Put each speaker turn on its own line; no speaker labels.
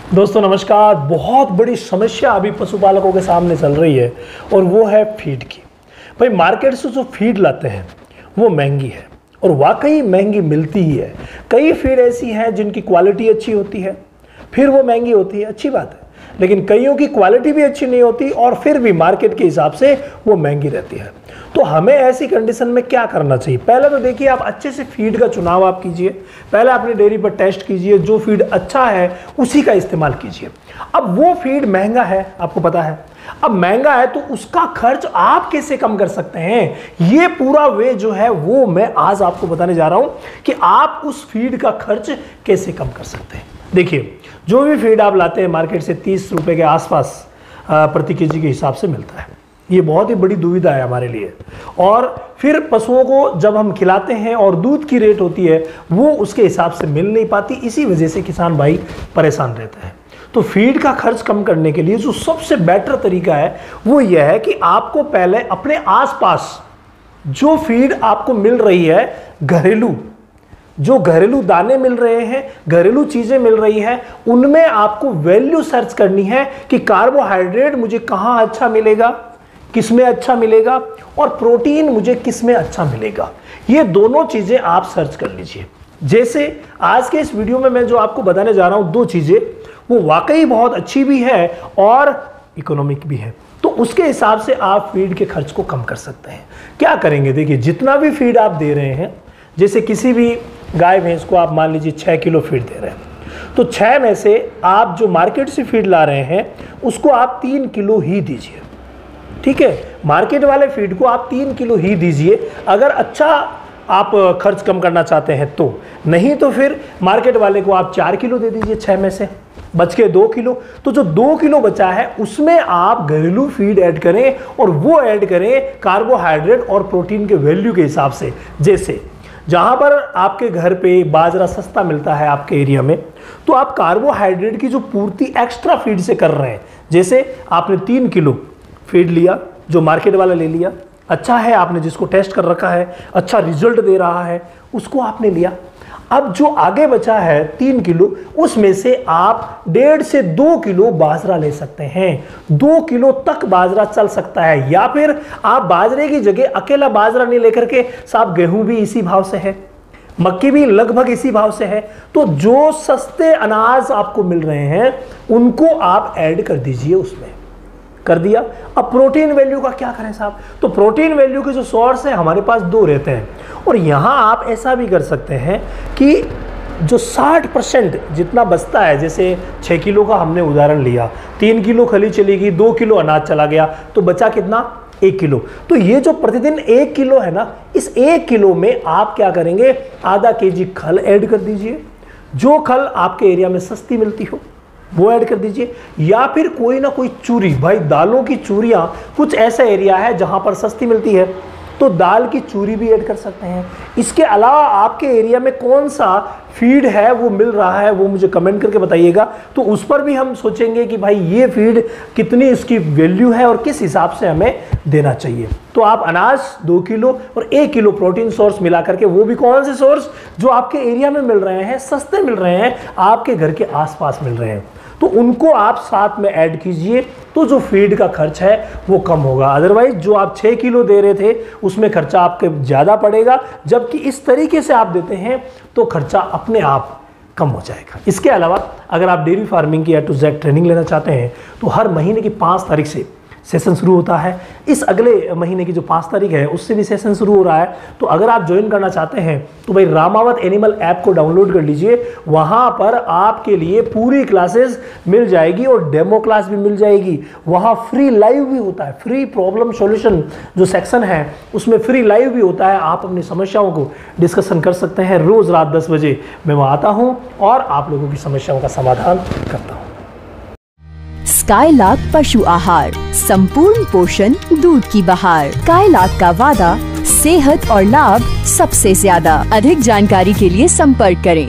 दोस्तों नमस्कार। बहुत बड़ी समस्या अभी पशुपालकों के सामने चल रही है और वो है फीड की। भाई मार्केट से जो फीड लाते हैं वो महंगी है और वाकई महंगी मिलती ही है। कई फीड ऐसी हैं जिनकी क्वालिटी अच्छी होती है, फिर वो महंगी होती है, अच्छी बात है, लेकिन कईयों की क्वालिटी भी अच्छी नहीं होती और फिर भी मार्केट के हिसाब से वो महंगी रहती है। तो हमें ऐसी कंडीशन में क्या करना चाहिए? पहले तो देखिए, आप अच्छे से फीड का चुनाव आप कीजिए। पहले अपनी डेयरी पर टेस्ट कीजिए, जो फीड अच्छा है उसी का इस्तेमाल कीजिए। अब वो फीड महंगा है, आपको पता है, अब महंगा है तो उसका खर्च आप कैसे कम कर सकते हैं, ये पूरा वे जो है वो मैं आज आपको बताने जा रहा हूं कि आप उस फीड का खर्च कैसे कम कर सकते हैं। देखिए, जो भी फीड आप लाते हैं मार्केट से 30 रुपए के आसपास प्रति केजी के हिसाब से मिलता है। ये बहुत ही बड़ी दुविधा है हमारे लिए। और फिर पशुओं को जब हम खिलाते हैं और दूध की रेट होती है वो उसके हिसाब से मिल नहीं पाती, इसी वजह से किसान भाई परेशान रहते हैं। तो फीड का खर्च कम करने के लिए जो सबसे बेटर तरीका है वो यह है कि आपको पहले अपने आसपास जो फीड आपको मिल रही है, जो घरेलू दाने मिल रहे हैं, घरेलू चीजें मिल रही हैं, उनमें आपको वैल्यू सर्च करनी है कि कार्बोहाइड्रेट मुझे कहां अच्छा मिलेगा, किसमें अच्छा मिलेगा, और प्रोटीन मुझे किसमें अच्छा मिलेगा। ये दोनों चीजें आप सर्च कर लीजिए। जैसे आज के इस वीडियो में मैं जो आपको बताने जा रहा हूं, दो चीजें वो वाकई बहुत अच्छी भी है और इकोनॉमिक भी है, तो उसके हिसाब से आप फीड के खर्च को कम कर सकते हैं। क्या करेंगे? देखिए, जितना भी फीड आप दे रहे हैं, जैसे किसी भी गाय भैंस को आप मान लीजिए 6 किलो फीड दे रहे हैं, तो 6 में से आप जो मार्केट से फीड ला रहे हैं उसको आप 3 किलो ही दीजिए। ठीक है, मार्केट वाले फीड को आप 3 किलो ही दीजिए अगर अच्छा आप खर्च कम करना चाहते हैं तो। नहीं तो फिर मार्केट वाले को आप 4 किलो दे दीजिए, 6 में से बच के 2 किलो। तो जो 2 किलो बचा है उसमें आप घरेलू फीड ऐड करें और वो ऐड करें कार्बोहाइड्रेट और प्रोटीन के वैल्यू के हिसाब से। जैसे जहां पर आपके घर पे बाजरा सस्ता मिलता है आपके एरिया में, तो आप कार्बोहाइड्रेट की जो पूर्ति एक्स्ट्रा फीड से कर रहे हैं, जैसे आपने 3 किलो फीड लिया, जो मार्केट वाला ले लिया, अच्छा है, आपने जिसको टेस्ट कर रखा है, अच्छा रिजल्ट दे रहा है, उसको आपने लिया। अब जो आगे बचा है 3 किलो, उसमें से आप 1.5 से 2 किलो बाजरा ले सकते हैं। 2 किलो तक बाजरा चल सकता है। या फिर आप बाजरे की जगह अकेला बाजरा नहीं लेकर के, साहब गेहूं भी इसी भाव से है, मक्की भी लगभग इसी भाव से है, तो जो सस्ते अनाज आपको मिल रहे हैं उनको आप ऐड कर दीजिए, उसमें कर दिया। अब प्रोटीन वैल्यू का क्या करें साहब? तो प्रोटीन वैल्यू के जो सोर्स है हमारे पास 2 रहते हैं, और यहां आप ऐसा भी कर सकते हैं कि जो 60% जितना बचता है, जैसे 6 किलो का हमने उदाहरण लिया, 3 किलो खली चली गई, 2 किलो अनाज चला गया, तो बचा कितना? 1 किलो। तो ये जो प्रतिदिन 1 किलो है ना, इस 1 किलो में आप क्या करेंगे? आधा केजी खल ऐड कर दीजिए। जो खल आपके एरिया में सस्ती मिलती हो वो ऐड कर दीजिए, या फिर कोई ना कोई चूरी, भाई दालों की चूरियां कुछ ऐसा एरिया है जहां पर सस्ती मिलती है, तो दाल की चूरी भी ऐड कर सकते हैं। इसके अलावा आपके एरिया में कौन सा फीड है वो मिल रहा है वो मुझे कमेंट करके बताइएगा, तो उस पर भी हम सोचेंगे कि भाई ये फीड कितनी इसकी वैल्यू है और किस हिसाब से हमें देना चाहिए। तो आप अनाज 2 किलो और 1 किलो प्रोटीन सोर्स मिला करके, वो भी कौन से सोर्स जो आपके एरिया में मिल रहे हैं, सस्ते मिल रहे हैं, आपके घर के आसपास मिल रहे हैं, तो उनको आप साथ में ऐड कीजिए, तो जो फीड का खर्च है वो कम होगा। अदरवाइज जो आप 6 किलो दे रहे थे उसमें खर्चा आपके ज़्यादा पड़ेगा, जबकि इस तरीके से आप देते हैं तो खर्चा अपने आप कम हो जाएगा। इसके अलावा अगर आप डेयरी फार्मिंग की A to Z ट्रेनिंग लेना चाहते हैं तो हर महीने की 5 तारीख से सेशन शुरू होता है। इस अगले महीने की जो 5 तारीख है उससे भी सेशन शुरू हो रहा है। तो अगर आप ज्वाइन करना चाहते हैं तो भाई रामावत एनिमल ऐप को डाउनलोड कर लीजिए। वहाँ पर आपके लिए पूरी क्लासेस मिल जाएगी और डेमो क्लास भी मिल जाएगी। वहाँ फ्री लाइव भी होता है, फ्री प्रॉब्लम सॉल्यूशन जो सेक्शन है उसमें फ्री लाइव भी होता है। आप अपनी समस्याओं को डिस्कशन कर सकते हैं। रोज़ रात 10 बजे मैं वहाँ आता हूँ और आप लोगों की समस्याओं का समाधान करता हूँ।
स्काईलार्क पशु आहार, संपूर्ण पोषण, दूध की बहार। स्काईलार्क का वादा, सेहत और लाभ सबसे ज्यादा। अधिक जानकारी के लिए संपर्क करें।